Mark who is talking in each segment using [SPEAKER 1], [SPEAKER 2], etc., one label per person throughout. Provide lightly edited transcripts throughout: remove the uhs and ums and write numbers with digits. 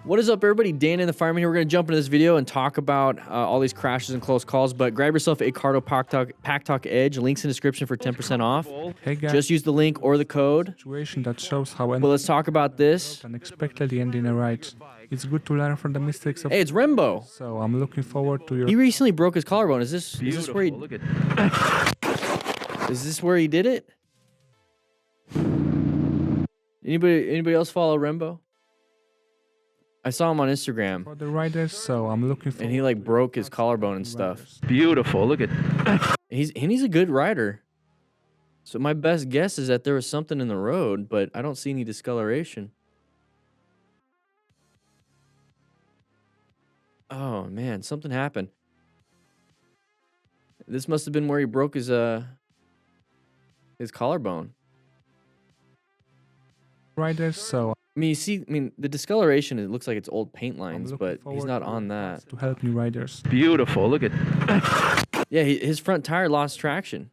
[SPEAKER 1] What is up, everybody? Dan and the Fireman here. We're going to jump into this video and talk about all these crashes and close calls, but grab yourself a Cardo Pack Talk Edge. Links in the description for 10% off.
[SPEAKER 2] Hey guys,
[SPEAKER 1] just use the link or the code.
[SPEAKER 2] Situation that shows how
[SPEAKER 1] But let's talk about this.
[SPEAKER 2] unexpectedly end in a ride. It's good to learn from the mistakes of.
[SPEAKER 1] Hey, it's Rembo.
[SPEAKER 2] So I'm looking forward to your.
[SPEAKER 1] He recently broke his collarbone. Is this where he?
[SPEAKER 3] Look at
[SPEAKER 1] Is this where he did it? Anybody else follow Rembo? I saw him on Instagram.
[SPEAKER 2] For the riders, so I'm looking forward.
[SPEAKER 1] And he like broke his collarbone and stuff.
[SPEAKER 3] beautiful. Look at
[SPEAKER 1] He's a good rider. So my best guess is that there was something in the road, but I don't see any discoloration. Oh man, something happened. This must have been where he broke his collarbone.
[SPEAKER 2] Riders, so
[SPEAKER 1] I mean, you see, the discoloration, it looks like it's old paint lines, but he's not on that.
[SPEAKER 2] to help new riders.
[SPEAKER 3] beautiful. Look at
[SPEAKER 1] Yeah, his front tire lost traction.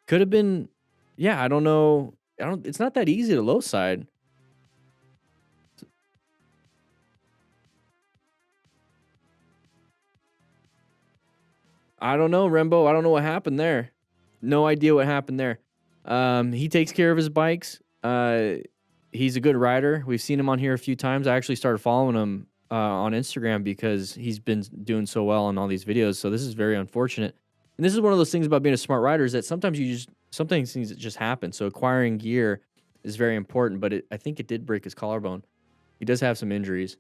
[SPEAKER 1] Could have been, yeah, I don't know. It's not that easy to low side. I don't know, Rembo. I don't know what happened there. No idea what happened there. He takes care of his bikes. He's a good rider. We've seen him on here a few times. I actually started following him on Instagram because he's been doing so well on all these videos. So this is very unfortunate. And this is one of those things about being a smart rider is that sometimes some things just happen. So acquiring gear is very important, but I think it did break his collarbone. He does have some injuries.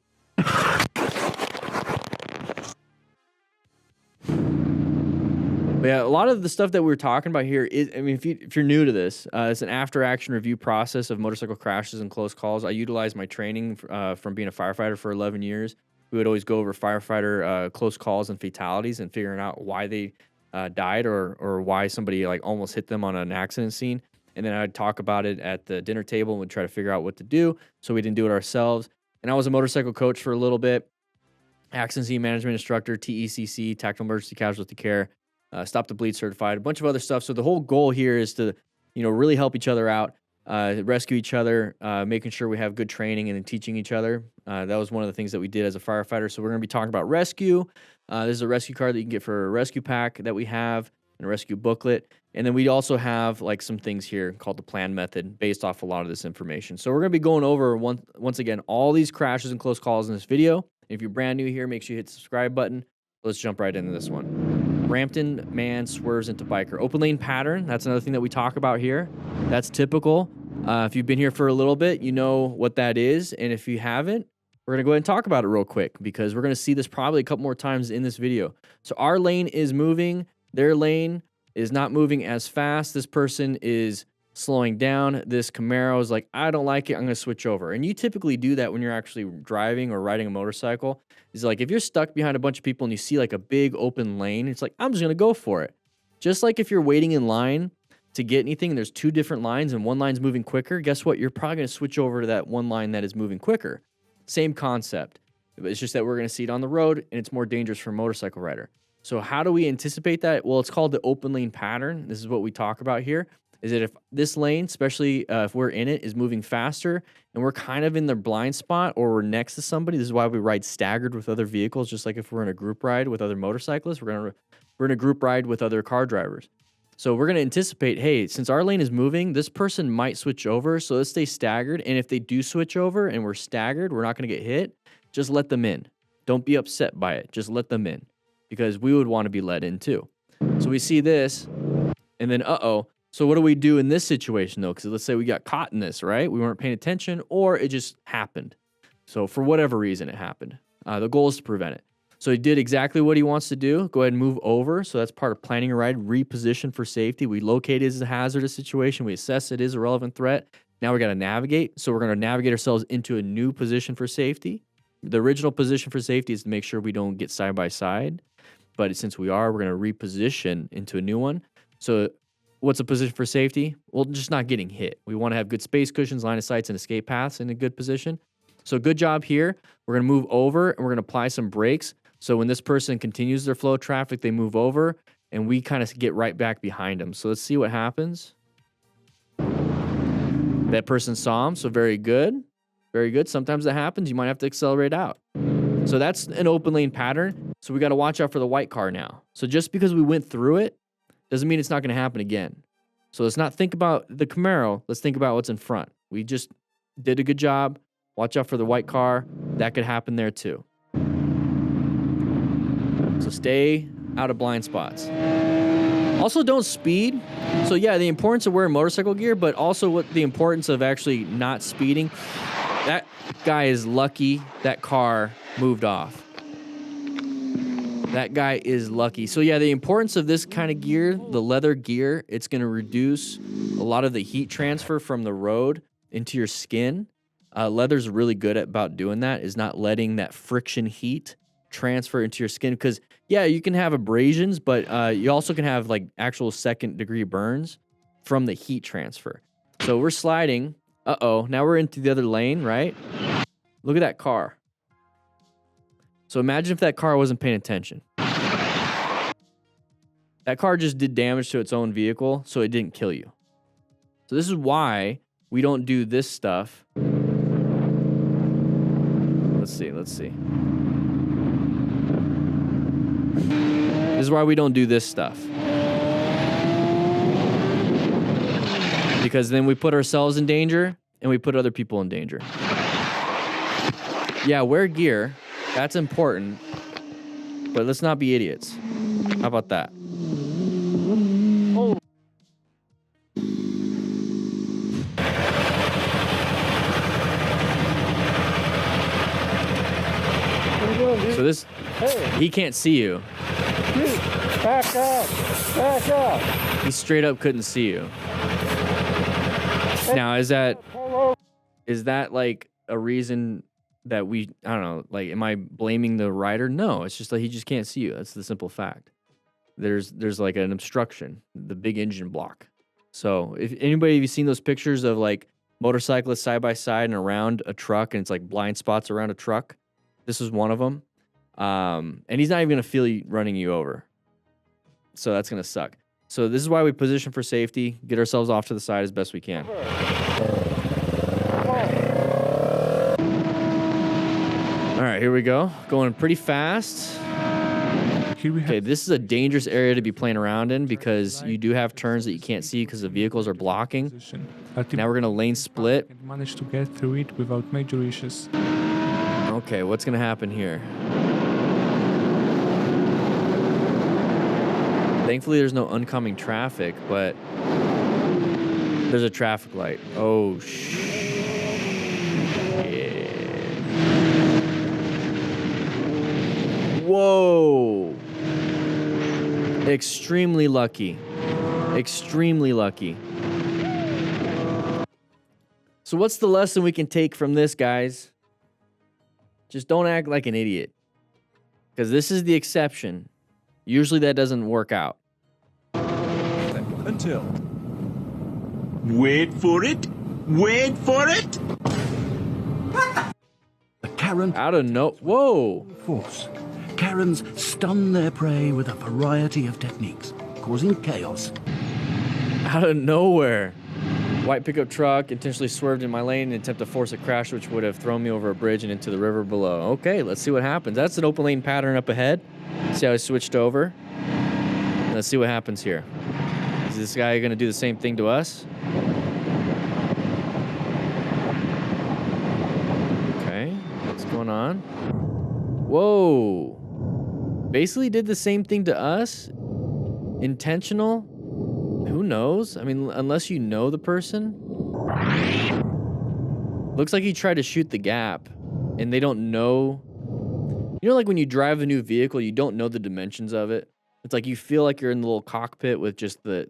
[SPEAKER 1] But yeah, a lot of the stuff that we're talking about here is, I mean, if you're new to this, it's an after-action review process of motorcycle crashes and close calls. I utilize my training from being a firefighter for 11 years. We would always go over firefighter close calls and fatalities and figuring out why they died or why somebody like almost hit them on an accident scene. And then I'd talk about it at the dinner table and we'd try to figure out what to do so we didn't do it ourselves. And I was a motorcycle coach for a little bit, accident scene management instructor, TECC, Tactical Emergency Casualty Care. Stop the Bleed certified, a bunch of other stuff. So the whole goal here is to, really help each other out, rescue each other, making sure we have good training and then teaching each other. That was one of the things that we did as a firefighter. So we're going to be talking about rescue. This is a rescue card that you can get for a rescue pack that we have and a rescue booklet. And then we also have like some things here called the plan method based off a lot of this information. So we're going to be going over once again, all these crashes and close calls in this video. If you're brand new here, make sure you hit the subscribe button. Let's jump right into this one. Brampton man swerves into biker. Open lane pattern, that's another thing that we talk about here. That's typical. If you've been here for a little bit, you know what that is. And if you haven't, we're going to go ahead and talk about it real quick because we're going to see this probably a couple more times in this video. So our lane is moving. Their lane is not moving as fast. This person is slowing down. This Camaro is like, I don't like it. I'm going to switch over. And you typically do that when you're actually driving or riding a motorcycle. Is like if you're stuck behind a bunch of people and you see like a big open lane, it's like, I'm just going to go for it. Just like if you're waiting in line to get anything and there's two different lines and one line's moving quicker, guess what? You're probably going to switch over to that one line that is moving quicker. Same concept. It's just that we're going to see it on the road and it's more dangerous for a motorcycle rider. So how do we anticipate that? Well, it's called the open lane pattern. This is what we talk about here. Is that if this lane, especially if we're in it, is moving faster and we're kind of in the blind spot or we're next to somebody, this is why we ride staggered with other vehicles, just like if we're in a group ride with other motorcyclists, we're in a group ride with other car drivers. So we're going to anticipate, hey, since our lane is moving, this person might switch over, so let's stay staggered. And if they do switch over and we're staggered, we're not going to get hit, just let them in. Don't be upset by it. Just let them in because we would want to be let in too. So we see this and then, So what do we do in this situation, though? Because let's say we got caught in this, right? We weren't paying attention or it just happened. So for whatever reason, it happened. The goal is to prevent it. So he did exactly what he wants to do. Go ahead and move over. So that's part of planning a ride, reposition for safety. We locate it as a hazardous situation. We assess it as a relevant threat. Now we got to navigate. So we're going to navigate ourselves into a new position for safety. The original position for safety is to make sure we don't get side by side. But since we are, we're going to reposition into a new one. So what's a position for safety? Well, just not getting hit. We want to have good space cushions, line of sights, and escape paths in a good position. So good job here. We're going to move over and we're going to apply some brakes. So when this person continues their flow of traffic, they move over and we kind of get right back behind them. So let's see what happens. That person saw him, so very good. Very good. Sometimes that happens. You might have to accelerate out. So that's an open lane pattern. So we got to watch out for the white car now. So just because we went through it doesn't mean it's not going to happen again. So let's not think about the Camaro. Let's think about what's in front. We just did a good job. Watch out for the white car. That could happen there too. So stay out of blind spots. Also, don't speed. So yeah, the importance of wearing motorcycle gear, but also what the importance of actually not speeding. That guy is lucky that car moved off. That guy is lucky. So yeah, the importance of this kind of gear, the leather gear, it's going to reduce a lot of the heat transfer from the road into your skin. Leather's really good about doing that, is not letting that friction heat transfer into your skin. Because yeah, you can have abrasions, but you also can have like actual second-degree burns from the heat transfer. So we're sliding. Uh-oh, now we're into the other lane, right? Look at that car. So imagine if that car wasn't paying attention. That car just did damage to its own vehicle, so it didn't kill you. So this is why we don't do this stuff. Let's see. This is why we don't do this stuff. Because then we put ourselves in danger and we put other people in danger. Yeah, wear gear. That's important. But let's not be idiots. How about that? Oh. So this, he can't see you.
[SPEAKER 3] Back up! Back up!
[SPEAKER 1] He straight up couldn't see you. Now, is that like a reason that we, I don't know, like, am I blaming the rider? No, it's just like he just can't see you. That's the simple fact. There's like an obstruction, the big engine block. So if anybody, have you seen those pictures of like motorcyclists side by side and around a truck, and it's like blind spots around a truck? This is one of them. And he's not even going to feel you running you over. So that's going to suck. So this is why we position for safety, get ourselves off to the side as best we can. All right, here we go. Going pretty fast. Okay, this is a dangerous area to be playing around in because you do have turns that you can't see because the vehicles are blocking. Now we're going to lane split.
[SPEAKER 2] Managed to get through it without major issues.
[SPEAKER 1] Okay, what's going to happen here? Thankfully, there's no oncoming traffic, but there's a traffic light. Oh, shit. Whoa. Extremely lucky. Extremely lucky. So what's the lesson we can take from this, guys? Just don't act like an idiot. Because this is the exception. Usually that doesn't work out.
[SPEAKER 4] Until. Wait for it. Wait for it.
[SPEAKER 5] The Karen
[SPEAKER 1] Out of no... Whoa.
[SPEAKER 5] force. Karens stun their prey with a variety of techniques, causing chaos.
[SPEAKER 1] Out of nowhere. White pickup truck intentionally swerved in my lane in an attempt to force a crash, which would have thrown me over a bridge and into the river below. Okay, let's see what happens. That's an open lane pattern up ahead. See how I switched over? Let's see what happens here. Is this guy going to do the same thing to us? Okay, what's going on? Whoa. Basically did the same thing to us? Intentional? Who knows? I mean, unless you know the person. Looks like he tried to shoot the gap, and they don't know. You know, like when you drive a new vehicle, you don't know the dimensions of it. It's like you feel like you're in the little cockpit with just the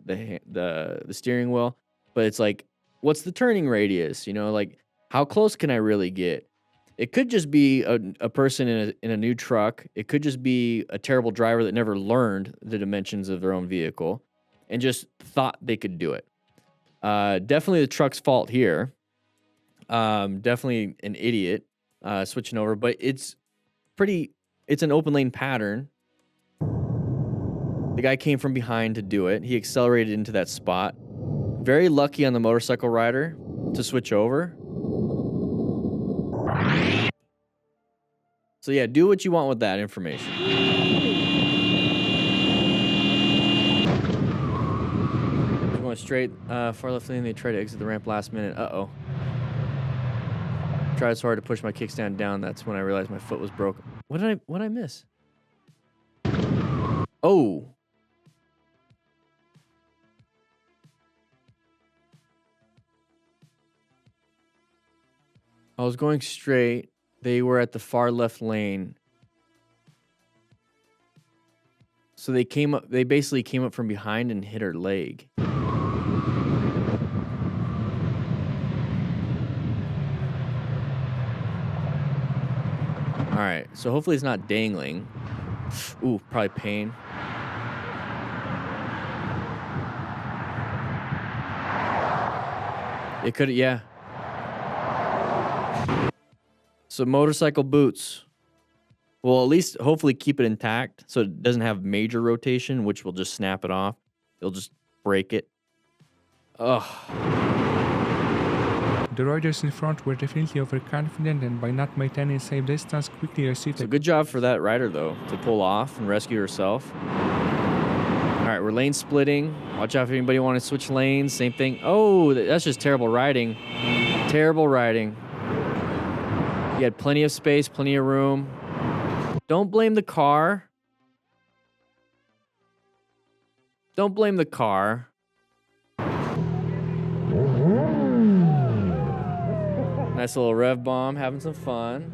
[SPEAKER 1] steering wheel, but it's like, what's the turning radius? You know, like how close can I really get? It could just be a person in a new truck. It could just be a terrible driver that never learned the dimensions of their own vehicle and just thought they could do it. Definitely the truck's fault here. Definitely an idiot switching over, but it's an open lane pattern. The guy came from behind to do it. He accelerated into that spot. Very lucky on the motorcycle rider to switch over. So yeah, do what you want with that information. We're going straight, far left lane. They try to exit the ramp last minute. Uh-oh. Tried so hard to push my kickstand down. That's when I realized my foot was broken. What did I miss? Oh. I was going straight. They were at the far left lane. So they came up, they basically came up from behind and hit her leg. All right, so hopefully it's not dangling. Ooh, probably pain. It could, yeah. So motorcycle boots will at least hopefully keep it intact so it doesn't have major rotation, which will just snap it off. It'll just break it. Ugh.
[SPEAKER 2] The riders in front were definitely overconfident and by not maintaining safe distance quickly received
[SPEAKER 1] So good job for that rider, though, to pull off and rescue herself. All right, we're lane splitting. Watch out if anybody want to switch lanes. Same thing. Oh, that's just terrible riding. Terrible riding. You had plenty of space, plenty of room. Don't blame the car. Don't blame the car. Nice little rev bomb, having some fun.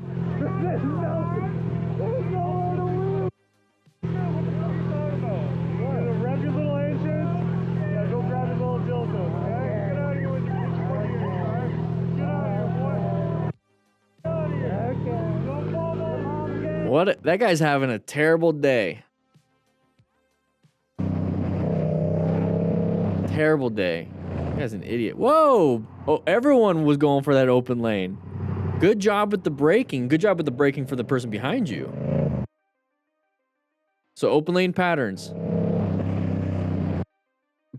[SPEAKER 1] What? That guy's having a terrible day. Terrible day. That guy's an idiot. Whoa! Oh, everyone was going for that open lane. Good job with the braking. Good job with the braking for the person behind you. So open lane patterns.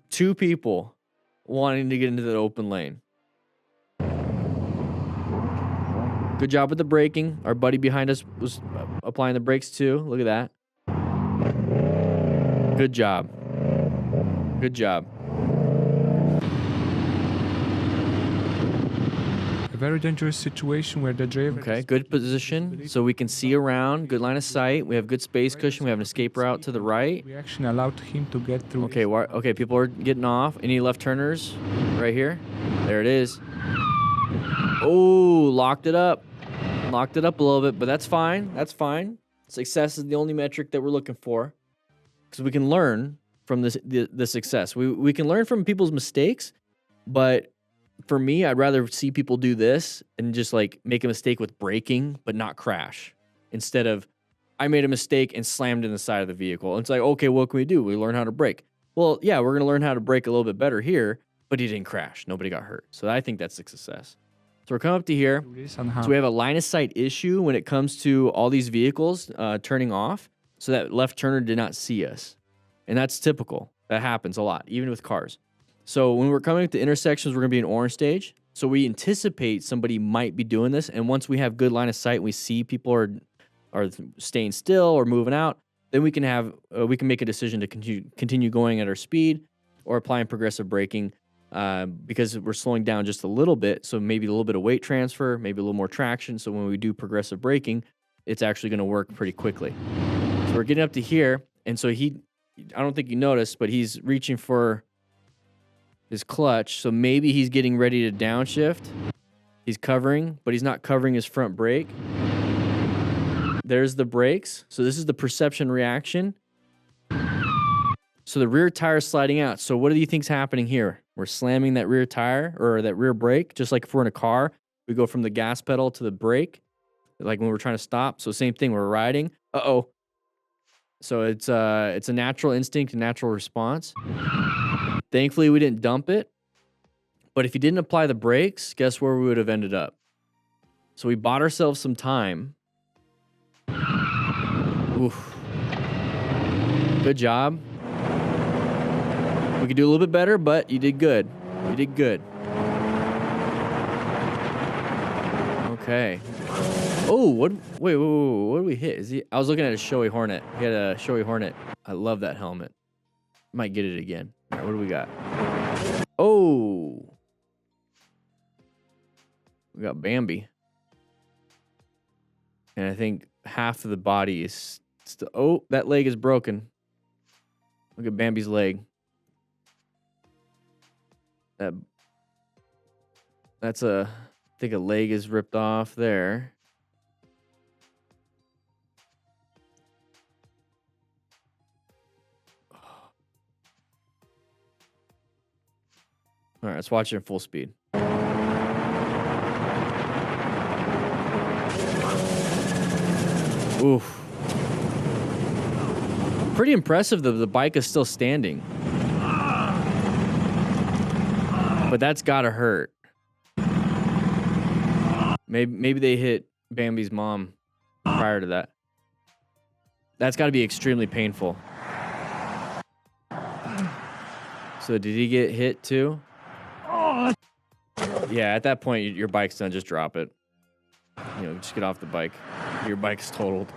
[SPEAKER 1] 2 people wanting to get into the open lane. Good job with the braking. Our buddy behind us was applying the brakes too. Look at that. Good job. Good job.
[SPEAKER 2] a very dangerous situation where the driver...
[SPEAKER 1] Okay, good position. So we can see around. Good line of sight. We have good space cushion. We have an escape route to the right.
[SPEAKER 2] Reaction allowed him to get through.
[SPEAKER 1] Okay, okay, people are getting off. Any left turners? Right here. There it is. Oh, locked it up. Locked it up a little bit, but that's fine. That's fine. Success is the only metric that we're looking for, because we can learn from the success. We can learn from people's mistakes, but for me, I'd rather see people do this and just like make a mistake with braking, but not crash, instead of I made a mistake and slammed in the side of the vehicle. And it's like, okay, what can we do? We learn how to brake. Well, yeah, we're going to learn how to brake a little bit better here, but he didn't crash. Nobody got hurt. So I think that's a success. So we're coming up to here. So we have a line of sight issue when it comes to all these vehicles turning off. So that left turner did not see us. And that's typical. That happens a lot, even with cars. So when we're coming to intersections, we're going to be in orange stage. So we anticipate somebody might be doing this. And once we have good line of sight, and we see people are staying still or moving out, then we can make a decision to continue going at our speed or applying progressive braking. Because we're slowing down just a little bit, so maybe a little bit of weight transfer, maybe a little more traction. So when we do progressive braking, it's actually going to work pretty quickly. So we're getting up to here, and so I don't think you noticed, but he's reaching for his clutch. So maybe he's getting ready to downshift. He's covering, but he's not covering his front brake. There's the brakes. So this is the perception reaction. So the rear tire is sliding out. So what do you think's happening here? We're slamming that rear tire or that rear brake, just like if we're in a car. We go from the gas pedal to the brake, like when we're trying to stop. So same thing, we're riding. Uh-oh. So it's a natural instinct, a natural response. Thankfully, we didn't dump it. But if you didn't apply the brakes, guess where we would have ended up? So we bought ourselves some time. Oof. Good job. We could do a little bit better, but you did good. You did good. Okay. Oh, what? Wait, what did we hit? Is he? I was looking at a Shoei Hornet. He had a Shoei Hornet. I love that helmet. Might get it again. All right, what do we got? Oh, we got Bambi, and I think half of the body is still. Oh, that leg is broken. Look at Bambi's leg. That's a. I think a leg is ripped off there. All right, let's watch it in full speed. Oof. Pretty impressive that the bike is still standing. But that's gotta hurt. Maybe they hit Bambi's mom prior to that. That's gotta be extremely painful. So did he get hit too? Yeah, at that point, your bike's done. Just drop it. You know, just get off the bike. Your bike's totaled.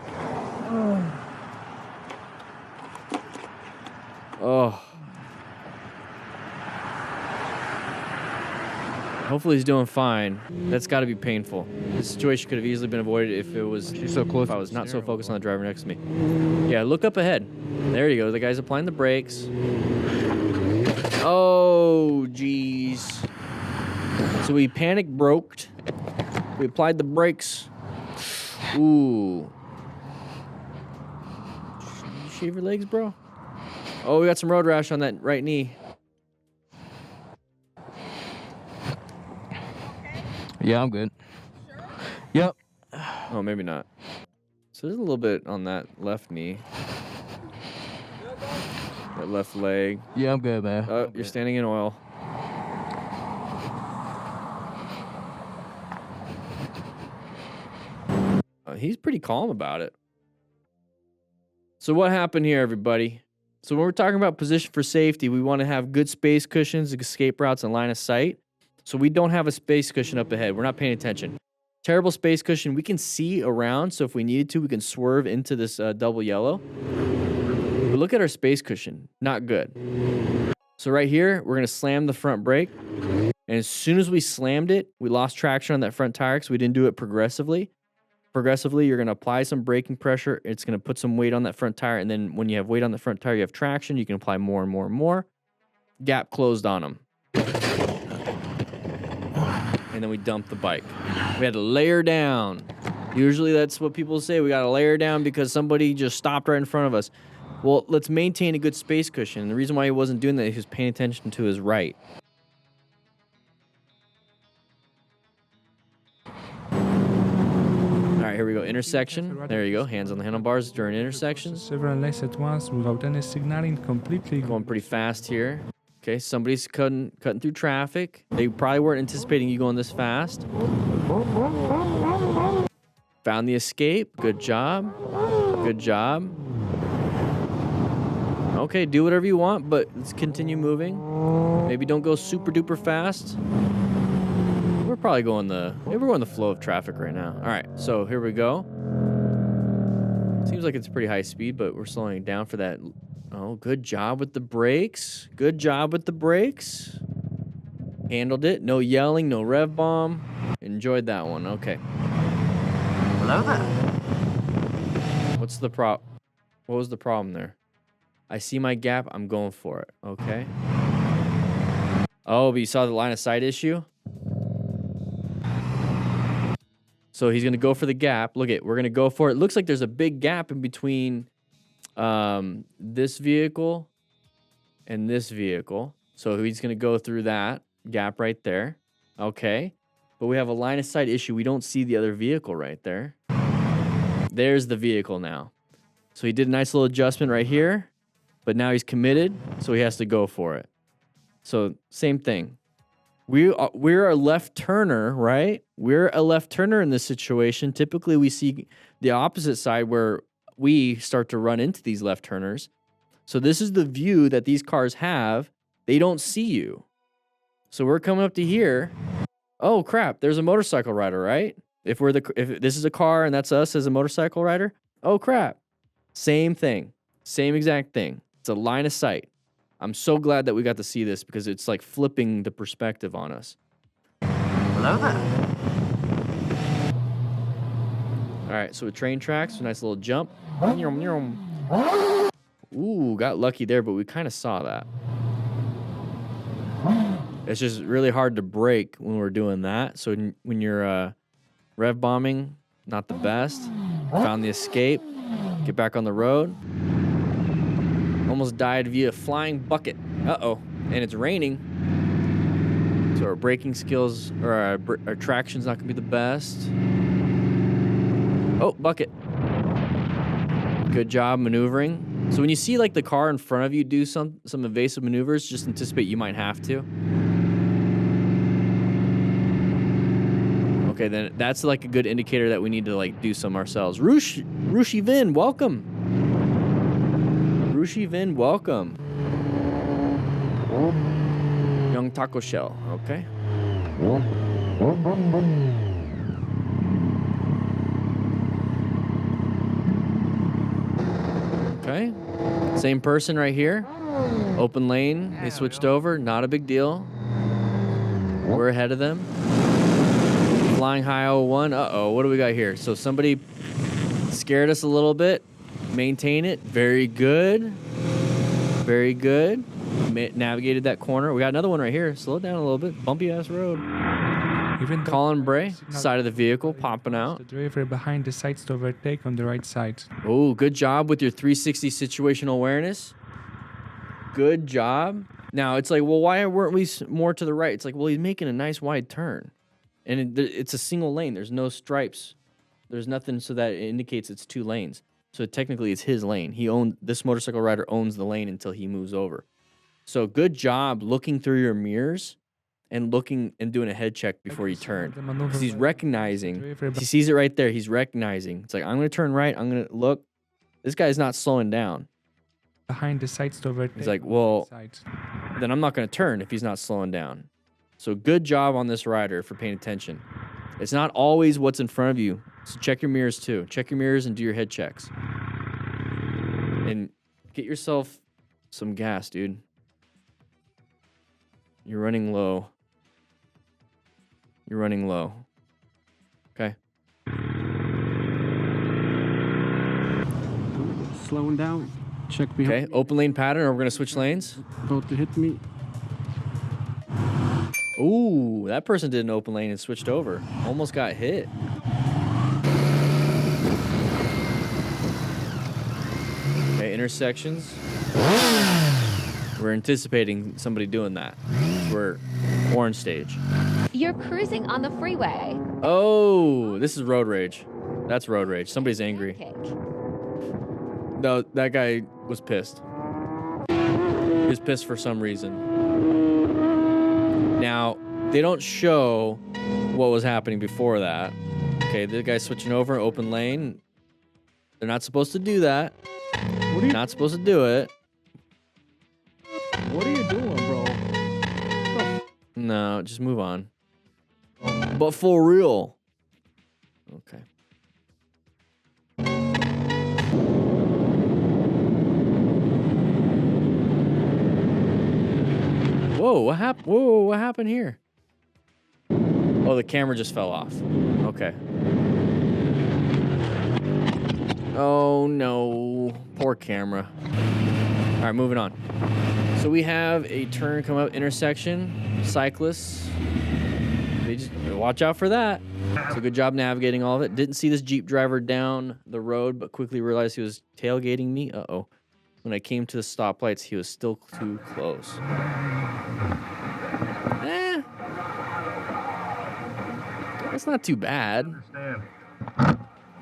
[SPEAKER 1] Oh. Hopefully he's doing fine. That's got to be painful. This situation could have easily been avoided if it was.
[SPEAKER 3] She's so close.
[SPEAKER 1] If I was not so focused on the driver next to me. Yeah, look up ahead. There you go. The guy's applying the brakes. Oh, jeez. So we panic broked. We applied the brakes. Ooh. You shave your legs, bro? Oh, we got some road rash on that right knee.
[SPEAKER 3] Yeah, I'm good. Yep.
[SPEAKER 1] Oh, maybe not. So there's a little bit on that left knee. That left leg.
[SPEAKER 3] Yeah, I'm good, man.
[SPEAKER 1] Oh, you're standing in oil. He's pretty calm about it. So what happened here, everybody? So when we're talking about position for safety, we want to have good space cushions, escape routes, and line of sight. So we don't have a space cushion up ahead. We're not paying attention. Terrible space cushion. We can see around, so if we needed to, we can swerve into this double yellow. But look at our space cushion. Not good. So right here, we're going to slam the front brake. And as soon as we slammed it, we lost traction on that front tire because we didn't do it progressively. Progressively, you're going to apply some braking pressure. It's going to put some weight on that front tire. And then when you have weight on the front tire, you have traction. You can apply more and more and more. Gap closed on them. And then we dumped the bike. We had to layer down. Usually that's what people say. We got to layer down because somebody just stopped right in front of us. Well, let's maintain a good space cushion. And the reason why he wasn't doing that, he was paying attention to his right. All right, here we go. Intersection. There you go. Hands on the handlebars during intersections.
[SPEAKER 2] Several lanes at once without any signaling, completely
[SPEAKER 1] Going pretty fast here. Okay, somebody's cutting through traffic. They probably weren't anticipating you going this fast. Found the escape. Good job. Good job. Okay, do whatever you want, but let's continue moving. Maybe don't go super duper fast. We're probably going we're going the flow of traffic right now. All right, so here we go. Seems like it's pretty high speed, but we're slowing it down for that. Oh, good job with the brakes. Good job with the brakes. Handled it. No yelling, no rev bomb. Enjoyed that one. Okay.
[SPEAKER 5] Hello there.
[SPEAKER 1] What's the What was the problem there? I see my gap. I'm going for it. Okay. Oh, but you saw the line of sight issue? So he's going to go for the gap. Look we're going to go for it. Looks like there's a big gap in between this vehicle and this vehicle. So he's going to go through that gap right there. Okay. But we have a line of sight issue. We don't see the other vehicle right there. There's the vehicle now. So he did a nice little adjustment right here, but now he's committed, so he has to go for it. So same thing. We're a left turner, right? We're a left turner in this situation. Typically, we see the opposite side where we start to run into these left turners. So this is the view that these cars have. They don't see you. So we're coming up to here. Oh, crap. There's a motorcycle rider, right? If this is a car and that's us as a motorcycle rider, oh crap. Same thing. Same exact thing. It's a line of sight. I'm so glad that we got to see this because it's like flipping the perspective on us.
[SPEAKER 3] Hello there.
[SPEAKER 1] All right, so with train tracks, a nice little jump. Ooh, got lucky there, but we kind of saw that. It's just really hard to brake when we're doing that. So when you're rev bombing, not the best. Found the escape. Get back on the road. Almost died via flying bucket. Uh-oh. And it's raining. So our braking skills, or our traction's not going to be the best. Oh, bucket. Good job maneuvering. So when you see like the car in front of you do some evasive maneuvers, just anticipate you might have to. Okay, then that's like a good indicator that we need to like do some ourselves. Rushi Vin, welcome. Rushi Vin, welcome. Young Taco Shell, okay. Okay, same person right here. Open lane, they switched over, not a big deal. We're ahead of them. Flying high 01, uh-oh, what do we got here? So somebody scared us a little bit. Maintain it, very good. Very good. Navigated that corner. We got another one right here. Slow it down a little bit, bumpy ass road.
[SPEAKER 2] Even
[SPEAKER 1] Colin Bray, side of the vehicle, popping out.
[SPEAKER 2] The driver behind decides to overtake on the right side.
[SPEAKER 1] Oh, good job with your 360 situational awareness. Good job. Now, it's like, well, why weren't we more to the right? It's like, well, he's making a nice wide turn. And it's a single lane. There's no stripes. There's nothing so that it indicates it's 2 lanes. So technically, it's his lane. This motorcycle rider owns the lane until he moves over. So good job looking through your mirrors and looking and doing a head check before you turn. Because he's recognizing. He sees it right there. He's recognizing. It's like, I'm going to turn right. I'm going to look. This guy's not slowing down.
[SPEAKER 2] Behind decides to overtake.
[SPEAKER 1] He's like, well, then I'm not going to turn if he's not slowing down. So good job on this rider for paying attention. It's not always what's in front of you. So check your mirrors too. Check your mirrors and do your head checks. And get yourself some gas, dude. You're running low. You're running low. Okay.
[SPEAKER 6] Slowing down. Check behind.
[SPEAKER 1] Okay, open lane pattern, or we're going to switch lanes.
[SPEAKER 6] About to hit me.
[SPEAKER 1] Ooh, that person did an open lane and switched over. Almost got hit. Okay, intersections. We're anticipating somebody doing that. We're orange stage.
[SPEAKER 7] You're cruising on the freeway.
[SPEAKER 1] Oh, this is road rage. That's road rage. Somebody's angry. No, that guy was pissed. He was pissed for some reason. Now, they don't show what was happening before that. Okay, the guy's switching over, open lane. They're not supposed to do that. Not supposed to do it.
[SPEAKER 6] What are you doing, bro?
[SPEAKER 1] No, just move on. But for real. Okay. Whoa, what happened? Whoa, what happened here? Oh, the camera just fell off. Okay. Oh, no. Poor camera. All right, moving on. So we have a turn come up, intersection, cyclists. They just watch out for that. So good job navigating all of it. Didn't see this Jeep driver down the road, but quickly realized he was tailgating me. Uh-oh. When I came to the stoplights, he was still too close. That's not too bad.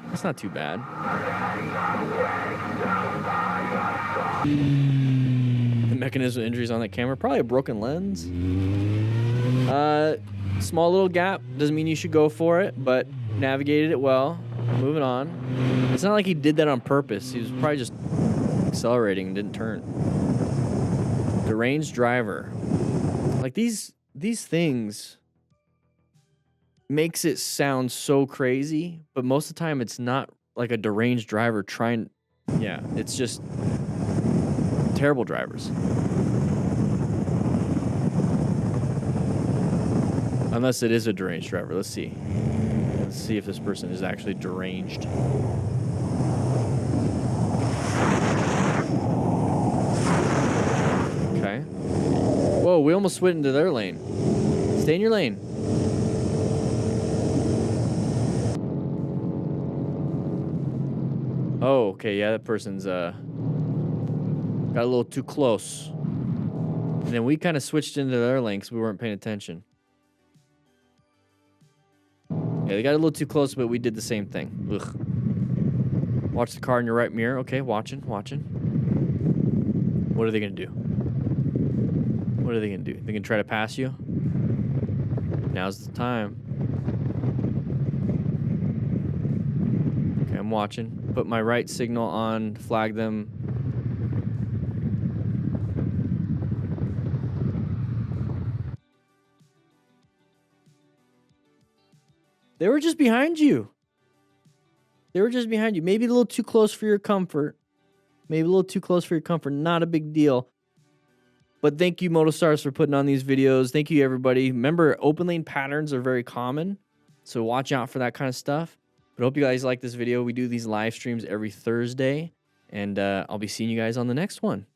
[SPEAKER 1] That's not too bad. The mechanism injuries on that camera, probably a broken lens. Small little gap, doesn't mean you should go for it, but navigated it well. Moving on. It's not like he did that on purpose. He was probably just accelerating and didn't turn. Deranged driver. Like these things makes it sound so crazy, but most of the time it's not like a deranged driver trying. Yeah, it's just terrible drivers. Unless it is a deranged driver. Let's see. Let's see if this person is actually deranged. Okay. Whoa, we almost went into their lane. Stay in your lane. Oh, okay, yeah, that person's got a little too close. And then we kind of switched into their lane because we weren't paying attention. Yeah, they got a little too close, but we did the same thing. Ugh. Watch the car in your right mirror. Okay, watching. What are they going to do? What are they going to do? They going to try to pass you? Now's the time. Okay, I'm watching. Put my right signal on, flag them. They were just behind you. Maybe a little too close for your comfort. Not a big deal. But thank you, Motostars, for putting on these videos. Thank you, everybody. Remember, open lane patterns are very common, so watch out for that kind of stuff. But I hope you guys like this video. We do these live streams every Thursday, and I'll be seeing you guys on the next one.